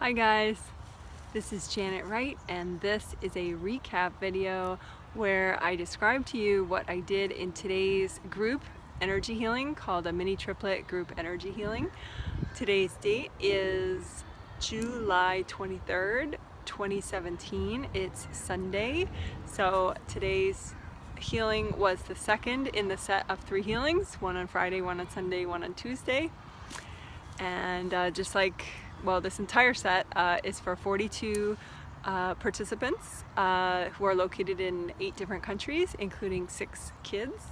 Hi guys, this is Janet Wright and this is a recap video where I describe to you what I did in today's group energy healing called a mini triplet group energy healing. Today's date is July 23rd, 2017. It's Sunday, so today's healing was the second in the set of 3 healings, one on Friday, one on Sunday, one on Tuesday. And just like, well, this entire set is for 42 participants who are located in 8 different countries, including 6 kids.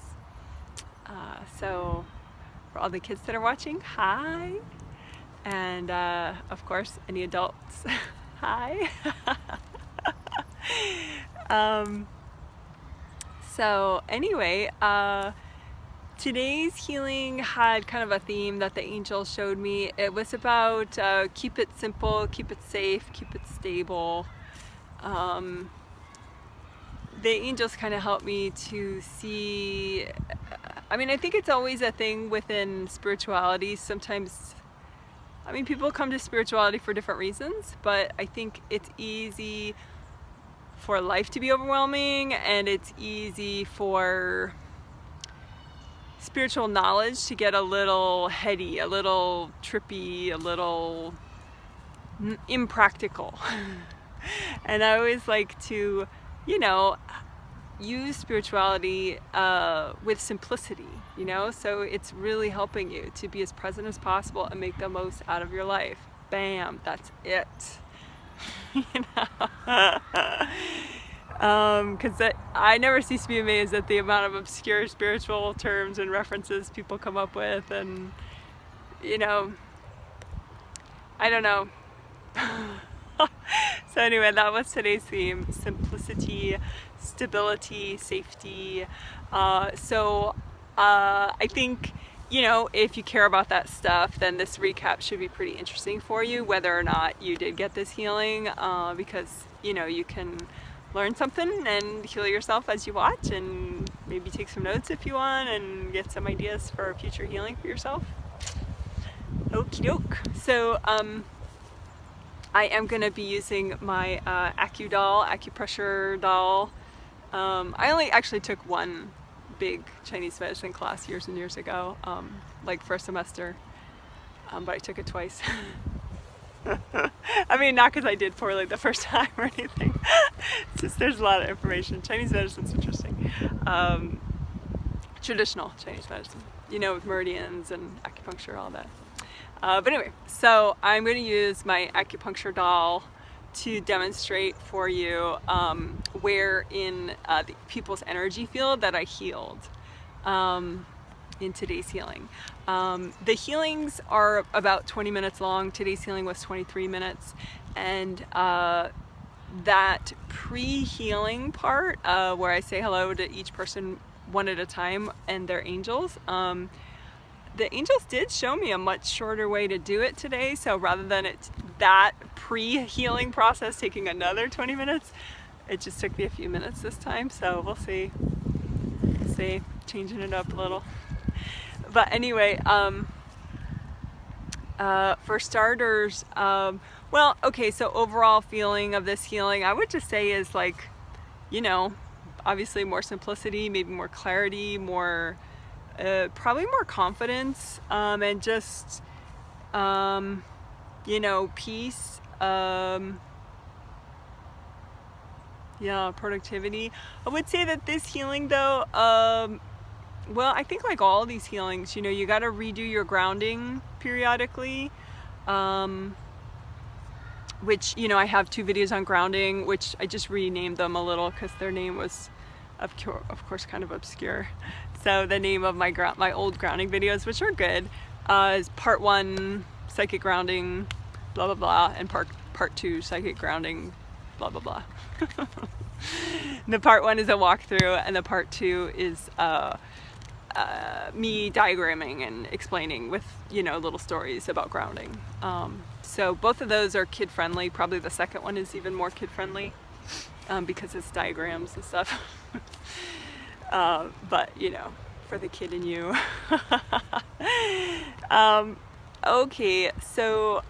So for all the kids that are watching, hi. And of course, any adults, hi. So anyway, today's healing had kind of a theme that the angels showed me. It was about keep it simple, keep it safe, keep it stable. The angels kind of helped me to see, I mean, I think it's always a thing within spirituality. Sometimes, I mean, people come to spirituality for different reasons, but I think it's easy for life to be overwhelming, and it's easy for spiritual knowledge to get a little heady, a little trippy, a little impractical. And I always like to, you know, use spirituality with simplicity, you know, so it's really helping you to be as present as possible and make the most out of your life. Bam, that's it. You know? Because I never cease to be amazed at the amount of obscure spiritual terms and references people come up with, and you know, I don't know. So anyway, that was today's theme: simplicity, stability, safety. So I think, you know, if you care about that stuff, then this recap should be pretty interesting for you, whether or not you did get this healing, because, you know, you can learn something and heal yourself as you watch, and maybe take some notes if you want and get some ideas for future healing for yourself. Okie doke. So I am going to be using my acupressure doll. I only actually took one big Chinese medicine class years and years ago, like for a semester, but I took it twice. I mean, not because I did poorly the first time or anything. It's just there's a lot of information. Chinese medicine's interesting. Traditional Chinese medicine, you know, with meridians and acupuncture, all that. But anyway, so I'm going to use my acupuncture doll to demonstrate for you where in the people's energy field that I healed in today's healing. The healings are about 20 minutes long. Today's healing was 23 minutes. And that pre-healing part, where I say hello to each person one at a time and their angels, the angels did show me a much shorter way to do it today. So rather than that pre-healing process taking another 20 minutes, it just took me a few minutes this time. So we'll see. Changing it up a little. But anyway, for starters, well, okay, so overall feeling of this healing, I would just say is like, you know, obviously more simplicity, maybe more clarity, more, probably more confidence, and just, you know, peace, yeah, productivity. I would say that this healing though, well, I think like all these healings, you know, you got to redo your grounding periodically, which, you know, I have 2 videos on grounding, which I just renamed them a little because their name was, of course, kind of obscure. So the name of my old grounding videos, which are good, is part 1, psychic grounding, blah, blah, blah, and part 2, psychic grounding, blah, blah, blah. The part 1 is a walkthrough, and the part 2 is me diagramming and explaining with, you know, little stories about grounding. So both of those are kid friendly. Probably the second one is even more kid friendly, because it's diagrams and stuff. But you know, for the kid in you. Okay, so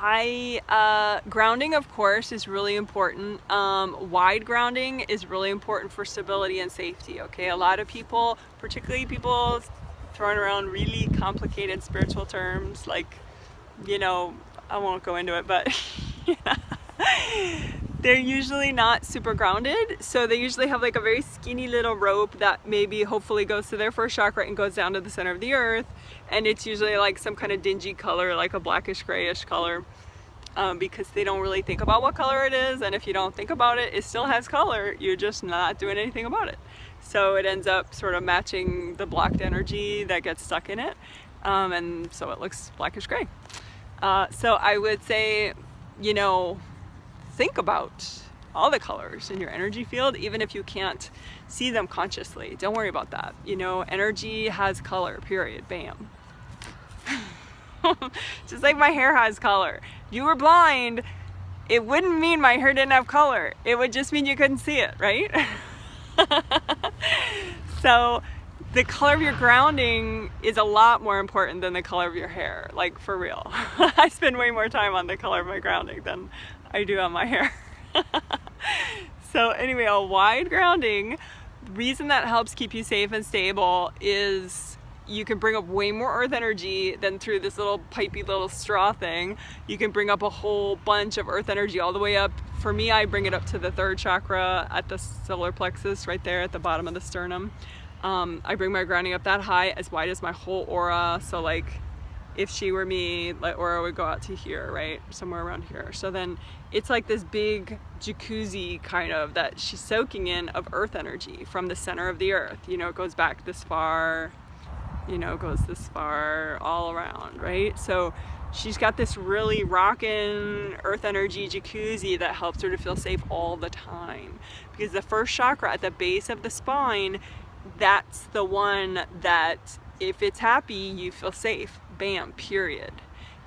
Grounding, of course, is really important. Wide grounding is really important for stability and safety, okay? A lot of people, particularly people throwing around really complicated spiritual terms, like, you know, I won't go into it, but they're usually not super grounded. So they usually have like a very skinny little rope that maybe hopefully goes to their first chakra and goes down to the center of the earth. And it's usually like some kind of dingy color, like a blackish grayish color, because they don't really think about what color it is. And if you don't think about it, it still has color. You're just not doing anything about it. So it ends up sort of matching the blocked energy that gets stuck in it. And so it looks blackish gray. So I would say, you know, think about all the colors in your energy field, even if you can't see them consciously. Don't worry about that. You know, energy has color, period. Bam. Just like my hair has color. If you were blind, it wouldn't mean my hair didn't have color. It would just mean you couldn't see it, right? So the color of your grounding is a lot more important than the color of your hair, like for real. I spend way more time on the color of my grounding than I do on my hair. So anyway, a wide grounding, the reason that helps keep you safe and stable is you can bring up way more earth energy than through this little pipey little straw thing. You can bring up a whole bunch of earth energy all the way up. For me, I bring it up to the third chakra at the solar plexus right there at the bottom of the sternum. I bring my grounding up that high, as wide as my whole aura. So like if she were me, my aura would go out to here, right? Somewhere around here. So then it's like this big jacuzzi kind of that she's soaking in of earth energy from the center of the earth. You know, it goes back this far, you know, goes this far all around, right? So she's got this really rockin' earth energy jacuzzi that helps her to feel safe all the time. Because the first chakra at the base of the spine, that's the one that if it's happy, you feel safe. Bam, period.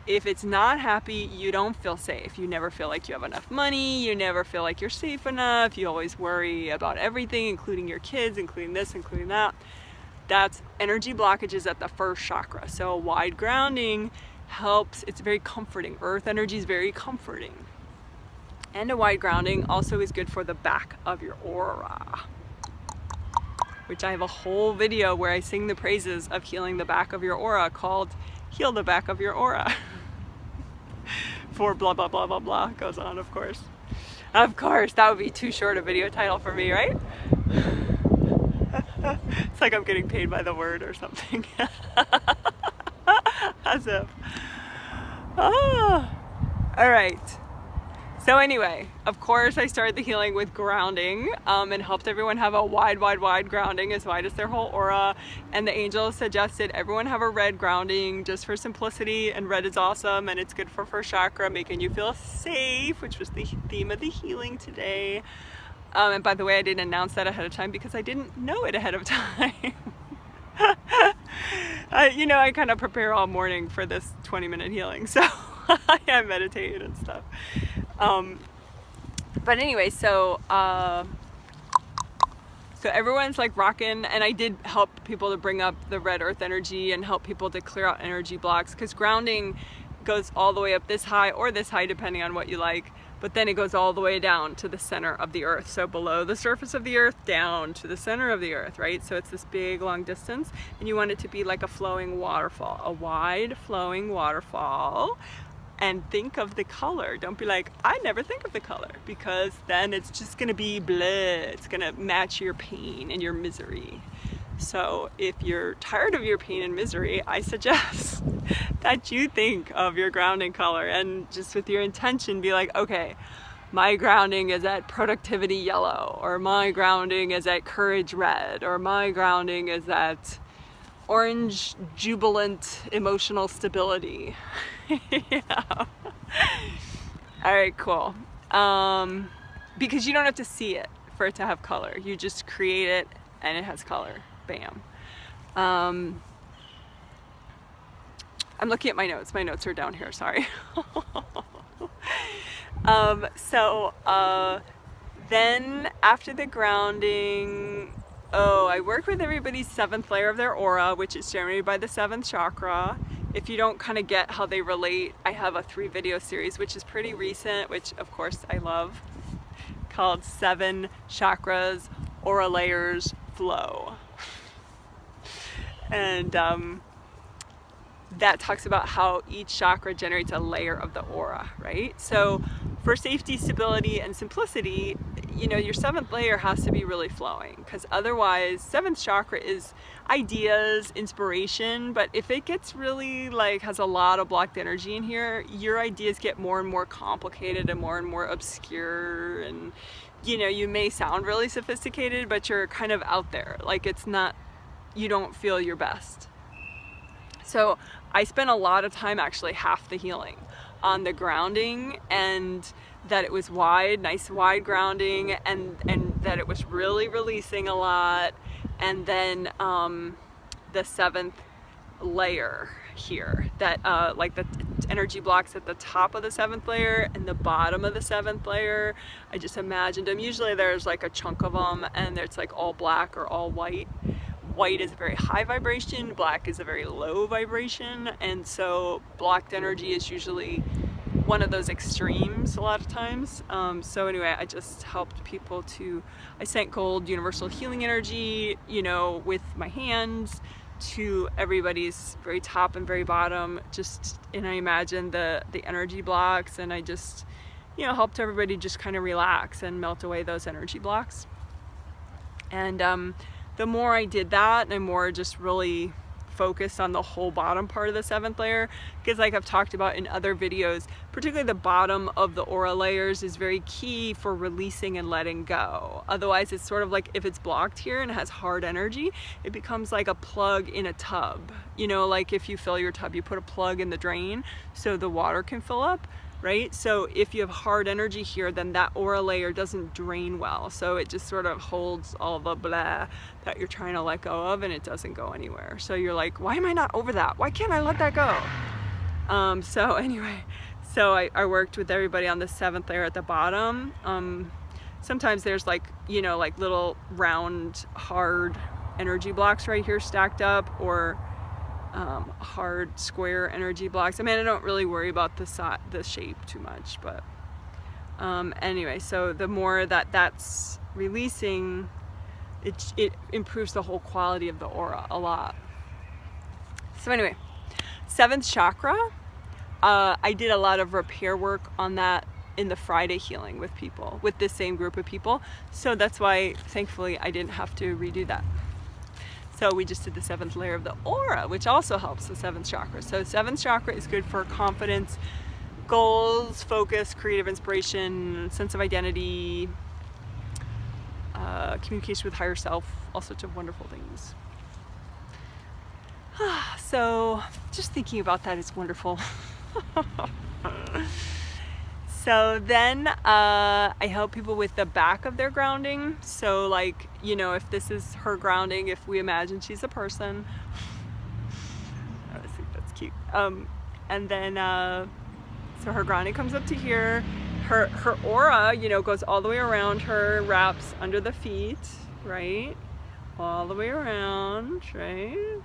If it's not happy, you don't feel safe. You never feel like you have enough money. You never feel like you're safe enough. You always worry about everything, including your kids, including this, including that. That's energy blockages at the first chakra. So a wide grounding helps. It's very comforting. Earth energy is very comforting. And a wide grounding also is good for the back of your aura, which I have a whole video where I sing the praises of healing the back of your aura called Heal the Back of Your Aura. For blah, blah, blah, blah, blah goes on, of course. Of course, that would be too short a video title for me, right? It's like I'm getting paid by the word or something. As if. Oh. All right. So anyway, of course, I started the healing with grounding and helped everyone have a wide grounding, as wide as their whole aura. And the angels suggested everyone have a red grounding just for simplicity, and red is awesome and it's good for first chakra, making you feel safe, which was the theme of the healing today. And by the way, I didn't announce that ahead of time because I didn't know it ahead of time. You know, I kind of prepare all morning for this 20-minute healing, so I meditate and stuff. But anyway, so everyone's like rocking, and I did help people to bring up the red earth energy and help people to clear out energy blocks, because grounding goes all the way up this high or this high depending on what you like, but then it goes all the way down to the center of the earth. So below the surface of the earth down to the center of the earth, right? So it's this big long distance, and you want it to be like a flowing waterfall, a wide flowing waterfall. And think of the color. Don't be like, I never think of the color, because then it's just gonna be blah. It's gonna match your pain and your misery. So if you're tired of your pain and misery, I suggest that you think of your grounding color, and just with your intention be like, okay, my grounding is at productivity yellow, or my grounding is at courage red, or my grounding is at orange jubilant emotional stability. Yeah. All right, cool. Because you don't have to see it for it to have color. You just create it and it has color. Bam. I'm looking at my notes. My notes are down here, sorry. Then after the grounding, I work with everybody's 7th layer of their aura, which is generated by the 7th chakra. If you don't kind of get how they relate, I have a 3-video series, which is pretty recent, which of course I love, called 7 Chakras, Aura Layers, Flow. And that talks about how each chakra generates a layer of the aura, right? So for safety, stability, and simplicity, you know, your 7th layer has to be really flowing, because otherwise 7th chakra is ideas, inspiration, but if it gets really like has a lot of blocked energy in here, your ideas get more and more complicated and more obscure, and you know, you may sound really sophisticated, but you're kind of out there, like it's not, you don't feel your best. So I spent a lot of time, actually half the healing, on the grounding, and that it was wide, nice wide grounding, and that it was really releasing a lot. And then the 7th layer here, that like the energy blocks at the top of the 7th layer and the bottom of the 7th layer, I just imagined them. Usually there's like a chunk of them and it's like all black or all white. White is a very high vibration, black is a very low vibration, and so blocked energy is usually one of those extremes a lot of times. So anyway, I just helped people to, I sent gold universal healing energy, you know, with my hands to everybody's very top and very bottom, just, and I imagined the energy blocks, and I just, you know, helped everybody just kind of relax and melt away those energy blocks. And the more I did that, and more just really focused on the whole bottom part of the 7th layer, because like I've talked about in other videos, particularly the bottom of the aura layers is very key for releasing and letting go. Otherwise it's sort of like, if it's blocked here and it has hard energy, it becomes like a plug in a tub. You know, like if you fill your tub, you put a plug in the drain so the water can fill up, right? So if you have hard energy here, then that aura layer doesn't drain well. So it just sort of holds all the blah that you're trying to let go of, and it doesn't go anywhere. So you're like, why am I not over that? Why can't I let that go? So anyway, so I worked with everybody on the 7th layer at the bottom. Sometimes there's like, you know, like little round, hard energy blocks right here stacked up, or hard square energy blocks. I mean, I don't really worry about the shape too much, but anyway, so the more that that's releasing, it improves the whole quality of the aura a lot. So anyway, 7th chakra, I did a lot of repair work on that in the Friday healing with people, with this same group of people. So that's why, thankfully, I didn't have to redo that. So we just did the 7th layer of the aura, which also helps the 7th chakra. So 7th chakra is good for confidence, goals, focus, creative inspiration, sense of identity, communication with higher self, all sorts of wonderful things. So just thinking about that is wonderful. So then I help people with the back of their grounding. So like, you know, if this is her grounding, if we imagine she's a person, I think that's cute. And then, so her grounding comes up to here. Her aura, you know, goes all the way around her, wraps under the feet, right? All the way around, right?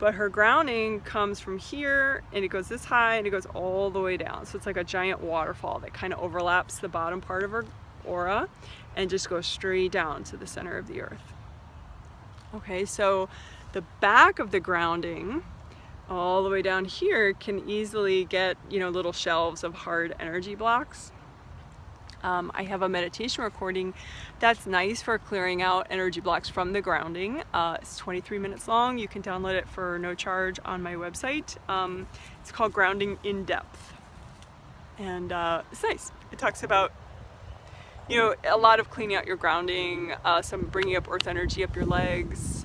But her grounding comes from here, and it goes this high, and it goes all the way down. So it's like a giant waterfall that kind of overlaps the bottom part of her aura and just goes straight down to the center of the earth. Okay, so the back of the grounding, all the way down here, can easily get, you know, little shelves of hard energy blocks. I have a meditation recording that's nice for clearing out energy blocks from the grounding. It's 23 minutes long. You can download it for no charge on my website. It's called Grounding in Depth. And it's nice. It talks about, you know, a lot of cleaning out your grounding, some bringing up earth energy up your legs,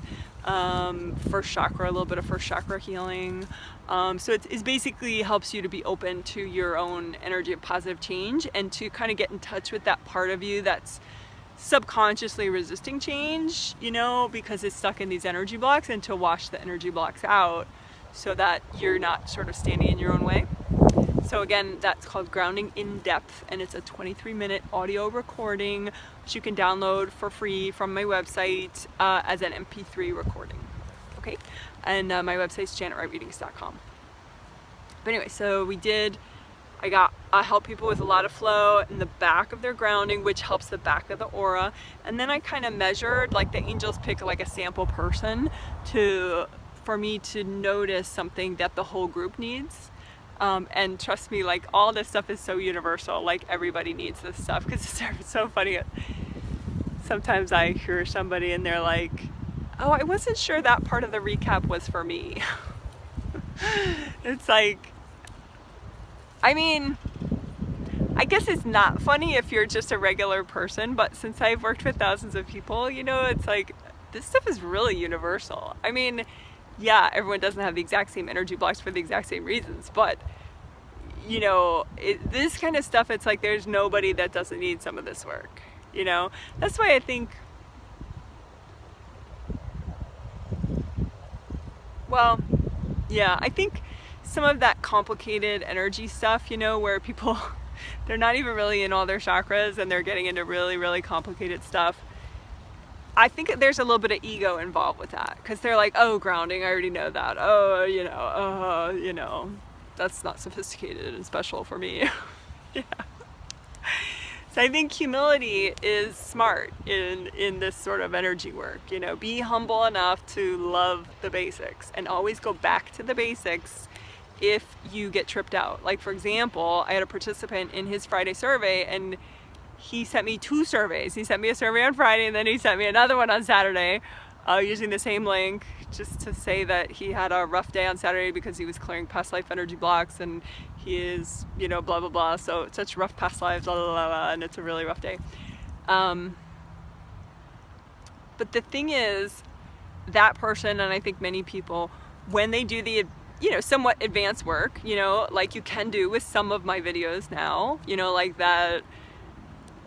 first chakra, a little bit of first chakra healing. So it basically helps you to be open to your own energy of positive change, and to kind of get in touch with that part of you that's subconsciously resisting change, you know, because it's stuck in these energy blocks, and to wash the energy blocks out so that you're not sort of standing in your own way. So again, that's called Grounding in Depth, and it's a 23-minute audio recording which you can download for free from my website as an MP3 recording. Okay, and my website's janetwrightreadings.com. But anyway, so I help people with a lot of flow in the back of their grounding, which helps the back of the aura. And then I kind of measured, like the angels pick like a sample person for me to notice something that the whole group needs. And trust me, like all this stuff is so universal, like everybody needs this stuff, because it's so funny. Sometimes I hear somebody and they're like, oh, I wasn't sure that part of the recap was for me. It's like, I mean, I guess it's not funny if you're just a regular person, but since I've worked with thousands of people, you know, it's like, this stuff is really universal. I mean, yeah, everyone doesn't have the exact same energy blocks for the exact same reasons, but, you know, this kind of stuff, it's like there's nobody that doesn't need some of this work, you know? That's why I think, well, yeah, I think some of that complicated energy stuff, you know, where people, they're not even really in all their chakras and they're getting into really, really complicated stuff. I think there's a little bit of ego involved with that, because they're like, oh, grounding, I already know that. Oh, you know, that's not sophisticated and special for me. Yeah. So I think humility is smart in this sort of energy work. You know, be humble enough to love the basics and always go back to the basics if you get tripped out. Like, for example, I had a participant in his Friday survey, and he sent me 2 surveys. He sent me a survey on Friday, and then he sent me another one on Saturday using the same link, just to say that he had a rough day on Saturday because he was clearing past life energy blocks, and he is, you know, blah, blah, blah. So such rough past lives, blah, blah, blah, blah, and it's a really rough day. But the thing is, that person, and I think many people, when they do the, you know, somewhat advanced work, you know, like you can do with some of my videos now, you know, like that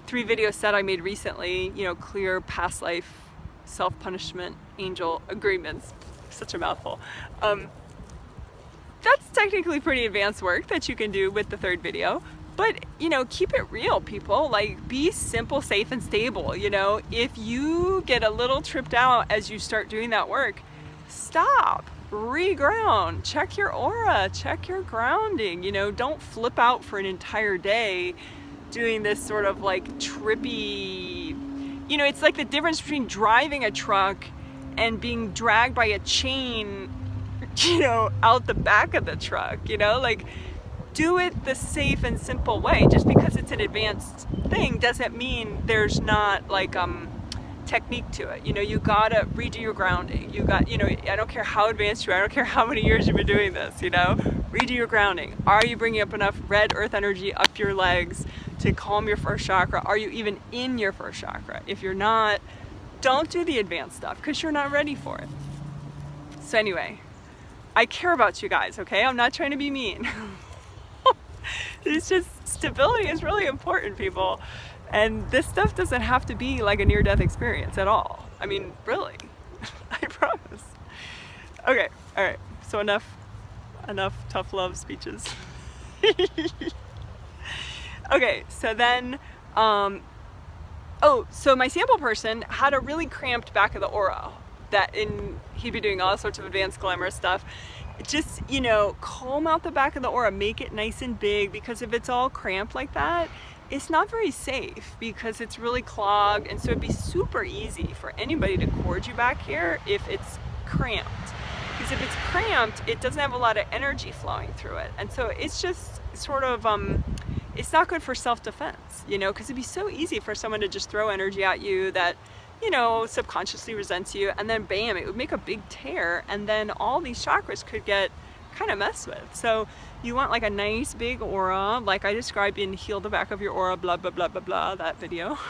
3 video set I made recently, you know, clear past life, self-punishment, angel agreements, such a mouthful. That's technically pretty advanced work that you can do with the 3rd video, but, you know, keep it real, people. Like, be simple, safe, and stable. You know, if you get a little tripped out as you start doing that work, stop, reground, check your aura, check your grounding. You know, don't flip out for an entire day doing this sort of like trippy, you know, it's like the difference between driving a truck and being dragged by a chain, you know, out the back of the truck, you know, like, do it the safe and simple way. Just because it's an advanced thing doesn't mean there's not like technique to it. You know, you gotta redo your grounding. You got, you know, I don't care how advanced you are, I don't care how many years you've been doing this, you know, redo your grounding. Are you bringing up enough red earth energy up your legs to calm your first chakra? Are you even in your first chakra? If you're not, don't do the advanced stuff, because you're not ready for it. So anyway, I care about you guys, okay? I'm not trying to be mean. It's just, stability is really important, people. And this stuff doesn't have to be like a near-death experience at all. I mean, really, I promise. Okay, all right, so enough tough love speeches. Okay, so then, so my sample person had a really cramped back of the aura he'd be doing all sorts of advanced glamorous stuff. Just, you know, calm out the back of the aura, make it nice and big, because if it's all cramped like that, it's not very safe, because it's really clogged. And so it'd be super easy for anybody to cord you back here if it's cramped. Because if it's cramped, it doesn't have a lot of energy flowing through it. And so it's just sort of, it's not good for self-defense, you know, because it'd be so easy for someone to just throw energy at you that, you know, subconsciously resents you, and then bam, it would make a big tear, and then all these chakras could get kind of messed with. So you want like a nice big aura, like I described in Heal the Back of Your Aura, blah, blah, blah, blah, blah, that video.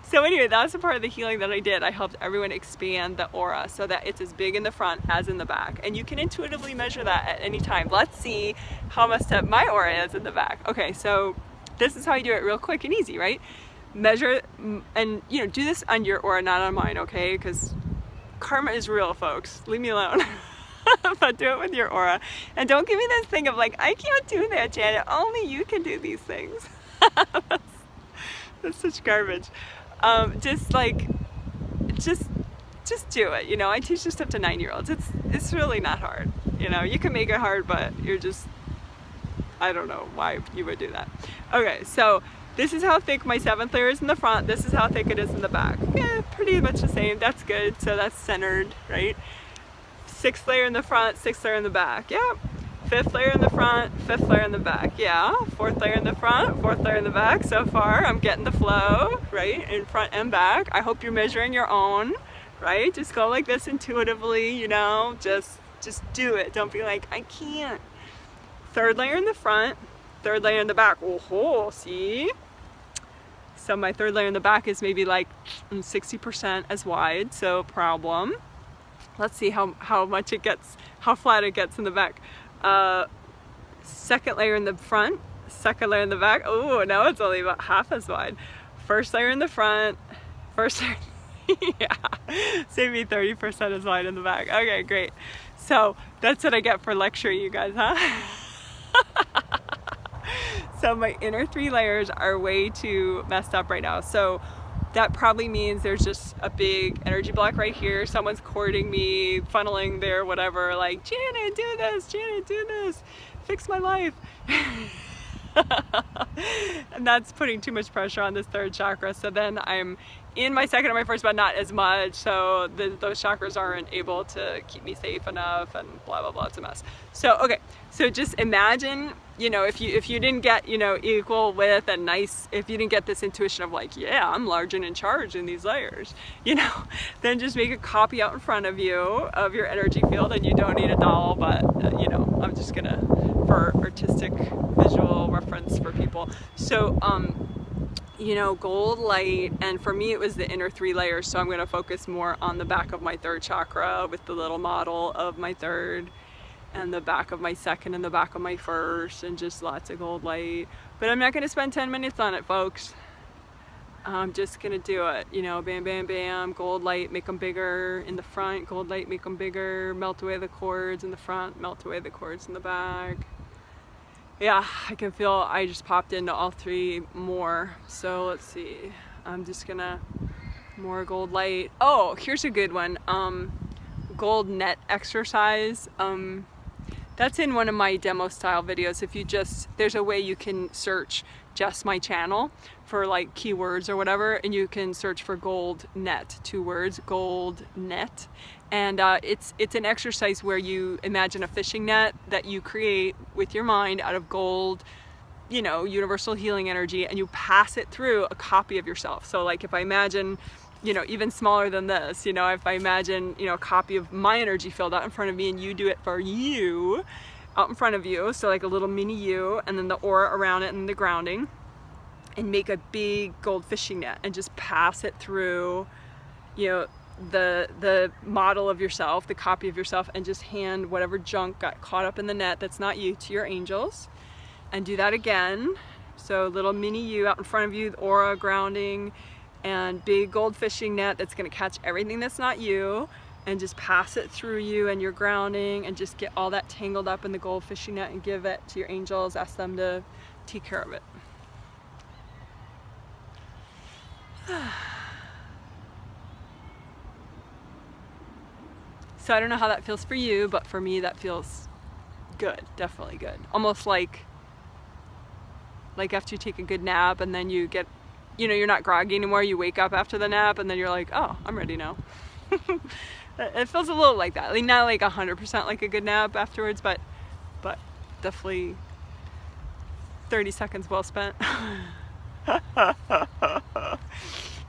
So anyway, that's the part of the healing that I did. I helped everyone expand the aura so that it's as big in the front as in the back. And you can intuitively measure that at any time. Let's see how messed up my aura is in the back. Okay, so this is how you do it real quick and easy, right? Measure, and, you know, do this on your aura, not on mine, okay? Because karma is real, folks. Leave me alone. but do it with your aura. And don't give me this thing of like, I can't do that, Janet. Only you can do these things. That's such garbage. Just do it. You know, I teach this stuff to 9-year-olds. It's really not hard. You know, you can make it hard, but you're just, I don't know why you would do that. Okay, so this is how thick my 7th layer is in the front. This is how thick it is in the back. Yeah, pretty much the same. That's good. So that's centered, right? 6th layer in the front, 6th layer in the back. Yeah. 5th layer in the front, 5th layer in the back. Yeah. 4th layer in the front, 4th layer in the back. So far, I'm getting the flow, right? In front and back. I hope you're measuring your own, right? Just go like this intuitively, you know, just do it. Don't be like, I can't. 3rd layer in the front, 3rd layer in the back. Oh, see? So my 3rd layer in the back is maybe like 60% as wide, so problem. Let's see how much it gets, how flat it gets in the back. 2nd layer in the front, 2nd layer in the back. Oh, now it's only about half as wide. 1st layer in the front, 1st layer, yeah, save me 30% as wide in the back. Okay, great. So that's what I get for lecturing you guys, huh? So my inner 3 layers are way too messed up right now. So that probably means there's just a big energy block right here. Someone's courting me, funneling their whatever, like, Janet, do this, Janet, do this, fix my life. And that's putting too much pressure on this 3rd chakra. So then I'm in my 2nd and my 1st, but not as much. So those chakras aren't able to keep me safe enough and blah, blah, blah. It's a mess. So, okay. So just imagine, you know, if you didn't get, you know, equal width and nice, if you didn't get this intuition of like, yeah, I'm large and in charge in these layers, you know, then just make a copy out in front of you of your energy field, and you don't need a doll, but, you know, I'm just gonna, for artistic visual reference for people. So, you know, gold light, and for me it was the inner 3 layers, so I'm going to focus more on the back of my 3rd chakra with the little model of my 3rd, and the back of my 2nd and the back of my 1st, and just lots of gold light. But I'm not going to spend 10 minutes on it, folks. I'm just going to do it, you know, bam, bam, bam, gold light, make them bigger in the front, gold light, make them bigger, melt away the cords in the front, melt away the cords in the back. Yeah, I can feel I just popped into all 3 more. So let's see. I'm just gonna, more gold light. Oh, here's a good one. Gold net exercise. That's in one of my demo style videos. If you just, there's a way you can search just my channel for like keywords or whatever, and you can search for gold net, 2 words, gold net. And it's an exercise where you imagine a fishing net that you create with your mind out of gold, you know, universal healing energy, and you pass it through a copy of yourself. So like if I imagine, you know, even smaller than this, you know, if I imagine, you know, a copy of my energy field out in front of me, and you do it for you out in front of you, so like a little mini you, and then the aura around it and the grounding, and make a big gold fishing net and just pass it through, you know, the model of yourself, the copy of yourself, and just hand whatever junk got caught up in the net that's not you to your angels. And do that again. So little mini you out in front of you, the aura grounding, and big gold fishing net that's going to catch everything that's not you, and just pass it through you and your grounding, and just get all that tangled up in the gold fishing net and give it to your angels. Ask them to take care of it. So I don't know how that feels for you, but for me that feels good, definitely good. Almost like after you take a good nap and then you get, you know, you're not groggy anymore, you wake up after the nap and then you're like, oh, I'm ready now. It feels a little like that. I mean, not like 100% like a good nap afterwards, but definitely 30 seconds well spent.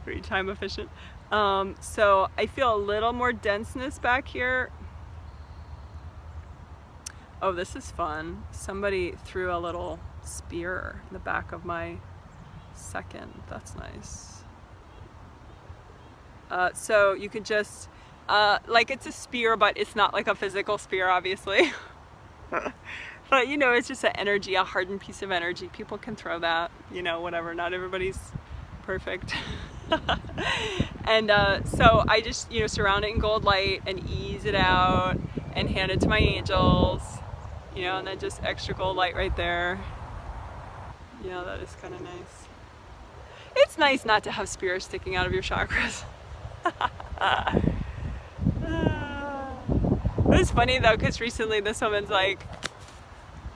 Very time efficient. So I feel a little more denseness back here. Oh, this is fun. Somebody threw a little spear in the back of my 2nd. That's nice. So you could just, like it's a spear, but it's not like a physical spear, obviously. But you know, it's just an energy, a hardened piece of energy. People can throw that, you know, whatever. Not everybody's perfect. And so I just, you know, surround it in gold light and ease it out, and hand it to my angels, you know, and then just extra gold light right there. Yeah, that is kind of nice. It's nice not to have spirits sticking out of your chakras. It was funny though, because recently this woman's like,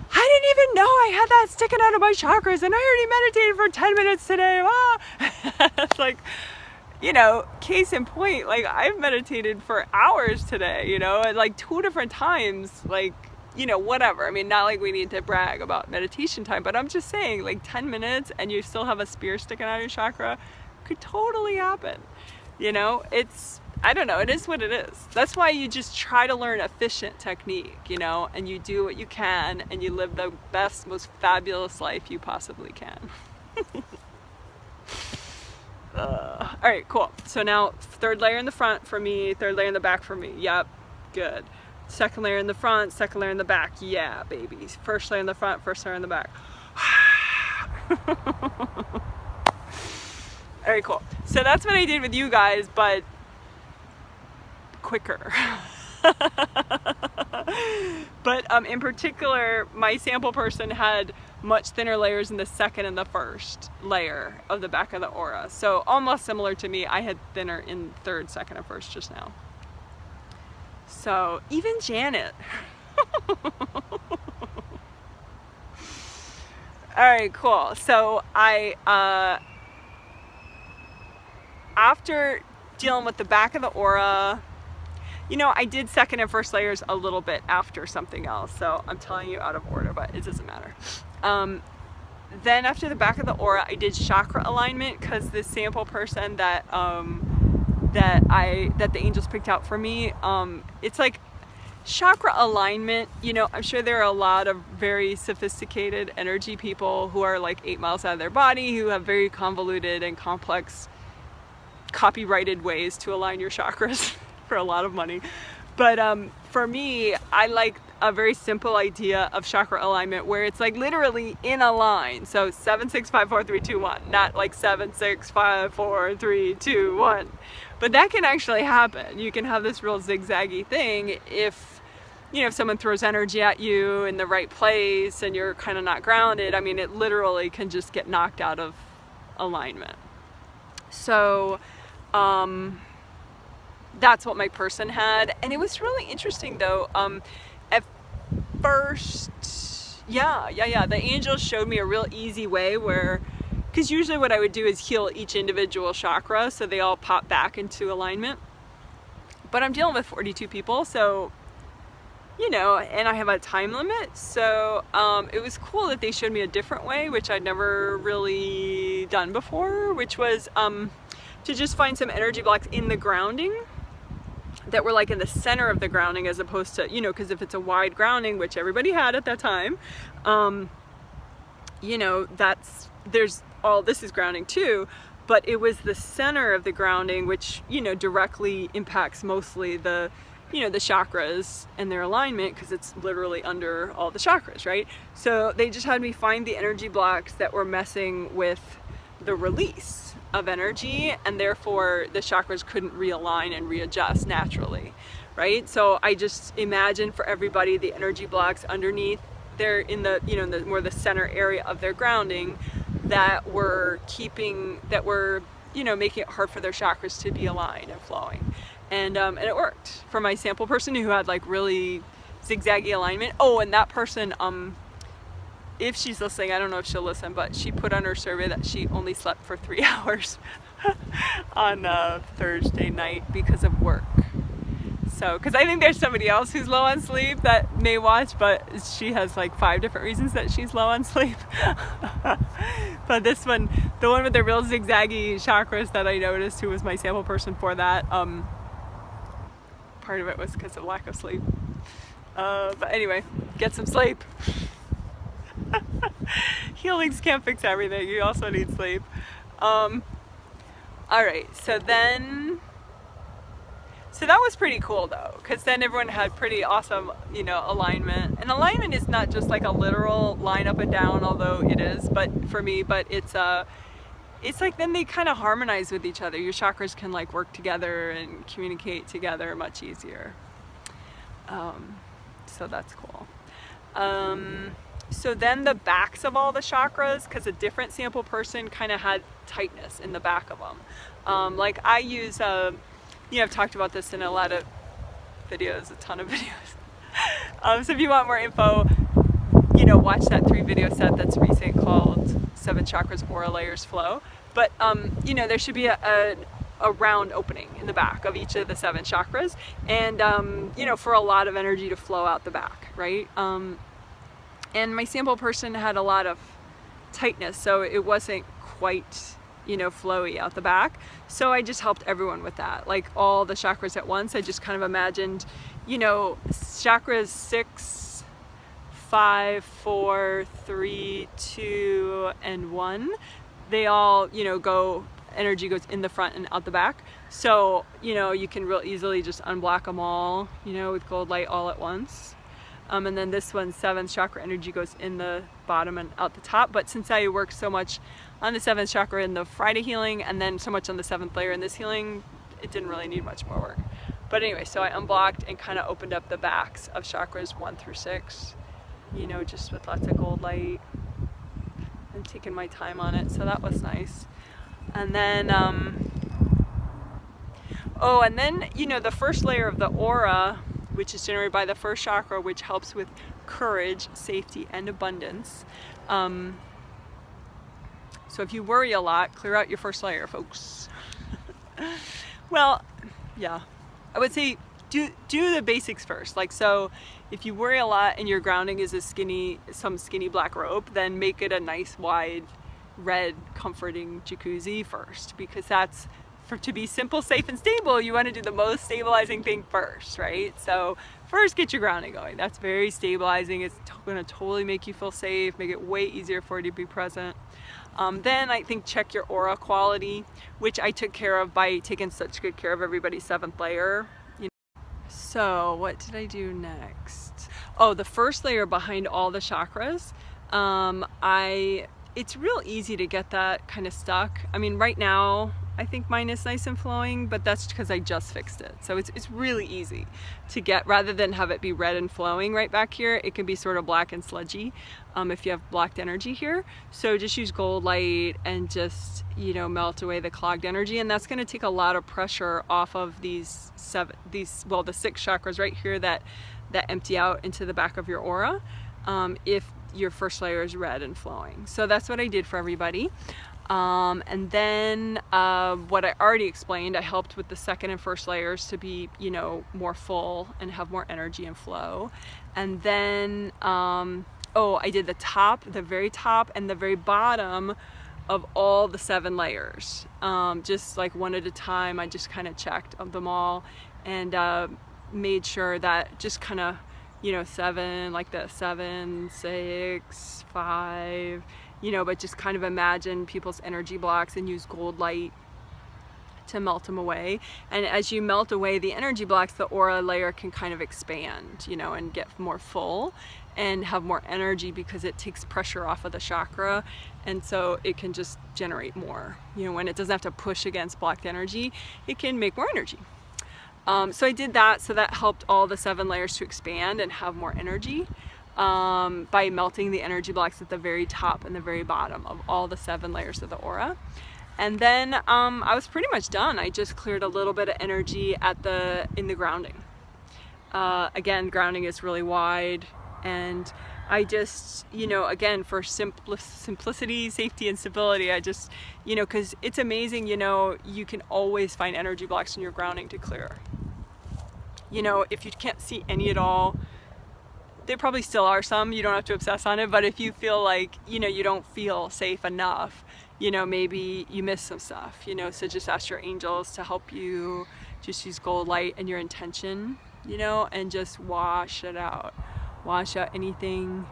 I didn't even know I had that sticking out of my chakras, and I already meditated for 10 minutes today. Ah. It's like, you know, case in point, like I've meditated for hours today, you know, at like 2 different times, like, you know, whatever. I mean, not like we need to brag about meditation time, but I'm just saying, like 10 minutes and you still have a spear sticking out of your chakra could totally happen. You know, it's, I don't know, it is what it is. That's why you just try to learn efficient technique, you know, and you do what you can and you live the best, most fabulous life you possibly can. All right, cool. So now 3rd layer in the front for me, 3rd layer in the back for me. Yep, good. 2nd layer in the front, 2nd layer in the back. Yeah, babies. 1st layer in the front, 1st layer in the back. All right, cool. So that's what I did with you guys, but quicker. But in particular, my sample person had much thinner layers in the 2nd and the 1st layer of the back of the aura. So almost similar to me, I had thinner in 3rd, 2nd, and 1st just now. So even Janet. All right, cool. So after dealing with the back of the aura, you know, I did 2nd and 1st layers a little bit after something else. So I'm telling you out of order, but it doesn't matter. Then after the back of the aura, I did chakra alignment, because the sample person that the angels picked out for me, it's like chakra alignment. You know, I'm sure there are a lot of very sophisticated energy people who are like 8 miles out of their body, who have very convoluted and complex copyrighted ways to align your chakras for a lot of money. But for me, I like a very simple idea of chakra alignment where it's like literally in a line. So 7, 6, 5, 4, 3, 2, 1, not like 7, 6, 5, 4, 3, 2, 1. But that can actually happen. You can have this real zigzaggy thing if, you know, if someone throws energy at you in the right place and you're kind of not grounded. I mean, it literally can just get knocked out of alignment. So that's what my person had. And it was really interesting though. At first, the angels showed me a real easy way where, because usually what I would do is heal each individual chakra so they all pop back into alignment. But I'm dealing with 42 people, so, you know, and I have a time limit. So it was cool that they showed me a different way, which I'd never really done before, which was to just find some energy blocks in the grounding that were like in the center of the grounding, as opposed to, you know, because if it's a wide grounding, which everybody had at that time, you know, this is grounding too, but it was the center of the grounding, which, you know, directly impacts mostly the, you know, the chakras and their alignment, because it's literally under all the chakras, right? So they just had me find the energy blocks that were messing with the release of energy, and therefore the chakras couldn't realign and readjust naturally, right? So I just imagine for everybody the energy blocks underneath, they're in the, you know, in the more the center area of their grounding, that were you know, making it hard for their chakras to be aligned and flowing. And it worked for my sample person who had like really zigzaggy alignment. Oh, and that person, if she's listening, I don't know if she'll listen, but she put on her survey that she only slept for 3 hours on Thursday night because of work. So, because I think there's somebody else who's low on sleep that may watch, but she has like 5 different reasons that she's low on sleep. But this one, the one with the real zigzaggy chakras that I noticed, who was my sample person for that, part of it was because of lack of sleep. But anyway, get some sleep. Healings can't fix everything. You also need sleep. All right, so that was pretty cool though, because then everyone had pretty awesome, you know, alignment. And alignment is not just like a literal line up and down, although it is, but for me, but it's like then they kind of harmonize with each other. Your chakras can like work together and communicate together much easier. So that's cool. So then the backs of all the chakras, because a different sample person kind of had tightness in the back of them. Like I use, I've talked about this in a lot of videos, a ton of videos. So if you want more info, watch that 3-video set that's recent called 7 Chakras Aura Layers Flow. But, there should be a round opening in the back of each of the 7 chakras, and for a lot of energy to flow out the back, right? And my sample person had a lot of tightness, so it wasn't quite flowy out the back. So I just helped everyone with that, like all the chakras at once. I just kind of imagined chakras 6, 5, 4, 3, 2, and 1, they all energy goes in the front and out the back. So, you can real easily just unblock them all, with gold light all at once. And then this one, 7th chakra energy goes in the bottom and out the top. But since I work so much on the 7th chakra in the Friday healing, and then so much on the 7th layer in this healing, it didn't really need much more work. But anyway, so I unblocked and kind of opened up the backs of chakras 1 through 6, just with lots of gold light and taking my time on it. So that was nice. And then, the first layer of the aura, which is generated by the first chakra, which helps with courage, safety, and abundance. So if you worry a lot, clear out your first layer, folks. Well, yeah, I would say do the basics first. Like, so if you worry a lot and your grounding is some skinny black rope, then make it a nice wide red comforting jacuzzi first, because that's to be simple, safe, and stable. You want to do the most stabilizing thing first, right? So first get your grounding going. That's very stabilizing. It's going to totally make you feel safe, make it way easier for you to be present. Then I think check your aura quality, which I took care of by taking such good care of everybody's 7th layer. So what did I do next? Oh, the first layer behind all the chakras. It's real easy to get that kind of stuck. I mean, right now, I think mine is nice and flowing, but that's because I just fixed it. So it's really easy to get, rather than have it be red and flowing right back here, it can be sort of black and sludgy if you have blocked energy here. So just use gold light and just, melt away the clogged energy. And that's gonna take a lot of pressure off of the 6 chakras right here that empty out into the back of your aura, if your first layer is red and flowing. So that's what I did for everybody. And then what I already explained, I helped with the 2nd and 1st layers to be, more full and have more energy and flow. And then, I did the very top and the very bottom of all the 7 layers. Just like one at a time, I just kind of checked of them all and made sure that just kind of, 7, like the 7, 6, 5, but just kind of imagine people's energy blocks and use gold light to melt them away. And as you melt away the energy blocks, the aura layer can kind of expand, and get more full and have more energy, because it takes pressure off of the chakra. And so it can just generate more, when it doesn't have to push against blocked energy, it can make more energy. So I did that, so that helped all the 7 layers to expand and have more energy. By melting the energy blocks at the very top and the very bottom of all the 7 layers of the aura. And then I was pretty much done. I just cleared a little bit of energy in the grounding. Again, grounding is really wide, and I just, again, for simplicity, safety, and stability, I just, because it's amazing, you can always find energy blocks in your grounding to clear. If you can't see any at all, there probably still are some. You don't have to obsess on it, but if you feel like, you don't feel safe enough, maybe you miss some stuff, so just ask your angels to help you. Just use gold light and your intention, and just wash it out. Wash out anything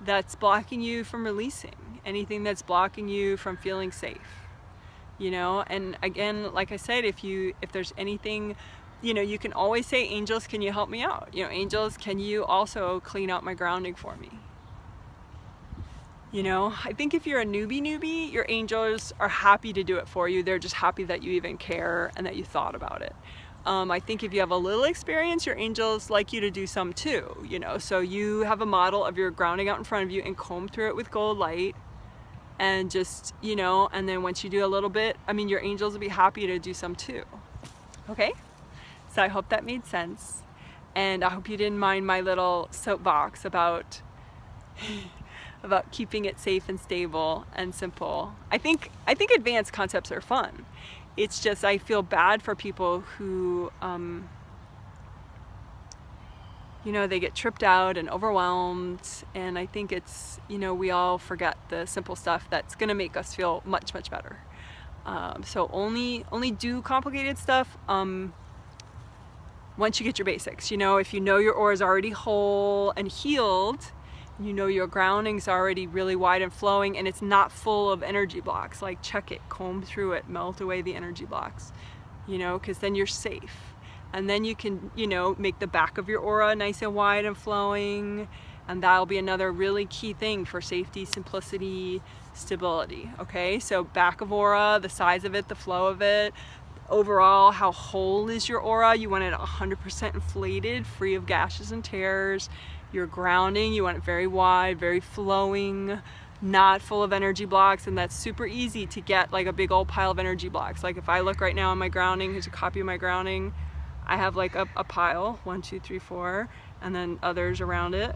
that's blocking you from releasing, anything that's blocking you from feeling safe, and again, like I said, if there's anything, you can always say, angels, can you help me out? Angels, can you also clean out my grounding for me? I think if you're a newbie, your angels are happy to do it for you. They're just happy that you even care and that you thought about it. I think if you have a little experience, your angels like you to do some too, you know. So you have a model of your grounding out in front of you and comb through it with gold light, and just, you know, and then once you do a little bit, I mean, your angels will be happy to do some too. Okay? So I hope that made sense. And I hope you didn't mind my little soapbox about keeping it safe and stable and simple. I think advanced concepts are fun. It's just I feel bad for people who, you know, they get tripped out and overwhelmed. And I think it's, you know, we all forget the simple stuff that's going to make us feel much, much better. So only do complicated stuff once you get your basics. You know, if you know your aura is already whole and healed, you know your grounding's already really wide and flowing, and it's not full of energy blocks, like check it, comb through it, melt away the energy blocks, you know, because then you're safe. And then you can, you know, make the back of your aura nice and wide and flowing, and that'll be another really key thing for safety, simplicity, stability. Okay, so back of aura, the size of it, the flow of it, overall, how whole is your aura? You want it 100% inflated, free of gashes and tears. Your grounding, you want it very wide, very flowing, not full of energy blocks. And that's super easy to get, like a big old pile of energy blocks. Like if I look right now on my grounding, here's a copy of my grounding. I have like a pile, 1, 2, 3, 4, and then others around it.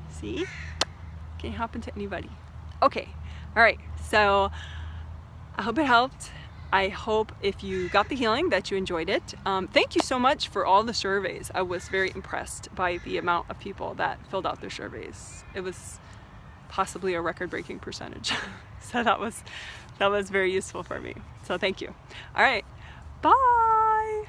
See? Can't happen to anybody. Okay, all right, so I hope it helped. I hope if you got the healing that you enjoyed it. Thank you so much for all the surveys. I was very impressed by the amount of people that filled out their surveys. It was possibly a record-breaking percentage. So that was very useful for me. So thank you. All right, bye.